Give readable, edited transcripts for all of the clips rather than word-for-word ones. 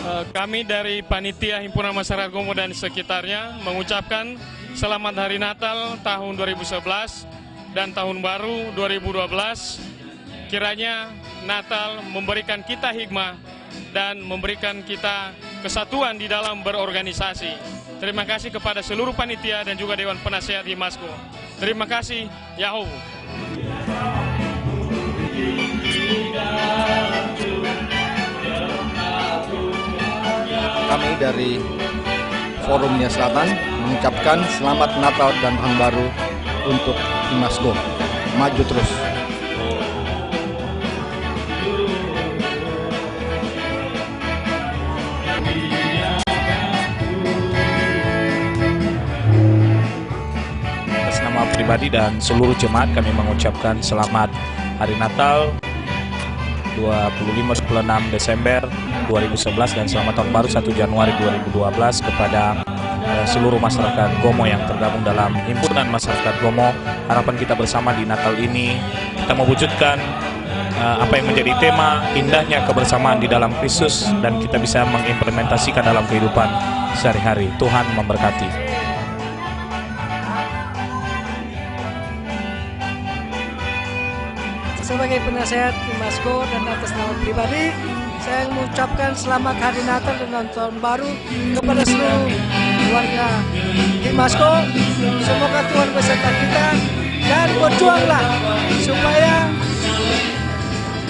Kami dari Panitia Himpunan Masyarakat Gomo dan sekitarnya mengucapkan selamat Hari Natal tahun 2011 dan Tahun Baru 2012. Kiranya Natal memberikan kita hikmah dan memberikan kita kesatuan di dalam berorganisasi. Terima kasih kepada seluruh panitia dan juga Dewan Penasehat Himasko. Terima kasih, Yahoo. Kami dari Forum Nia Selatan mengucapkan selamat Natal dan Tahun Baru untuk Himasko. Maju terus. Atas nama pribadi dan seluruh jemaat kami mengucapkan selamat Hari Natal 25-26 Desember 2011 dan selamat Tahun Baru 1 Januari 2012 kepada seluruh masyarakat Gomo yang tergabung dalam Himpunan Masyarakat Gomo. Harapan kita bersama di Natal ini kita mewujudkan apa yang menjadi tema indahnya kebersamaan di dalam Kristus dan kita bisa mengimplementasikan dalam kehidupan sehari-hari. Tuhan memberkati. Sebagai penasehat Himasko dan atas nama pribadi, saya mengucapkan selamat Hari Natal dan Tahun Baru kepada seluruh keluarga Himasko. Semoga Tuhan beserta kita dan berjuanglah supaya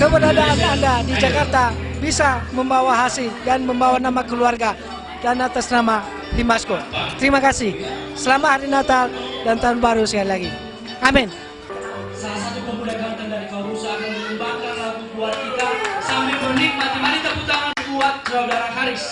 keberadaan Anda di Jakarta bisa membawa hasil dan membawa nama keluarga dan atas nama Himasko. Terima kasih. Selamat Hari Natal dan Tahun Baru sekali lagi. Amin. Salah satu pemuda ganteng dari Kaurusa akan menyumbangkan lagu buat kita sambil menikmati. Mari tepuk tangan buat saudara Haris.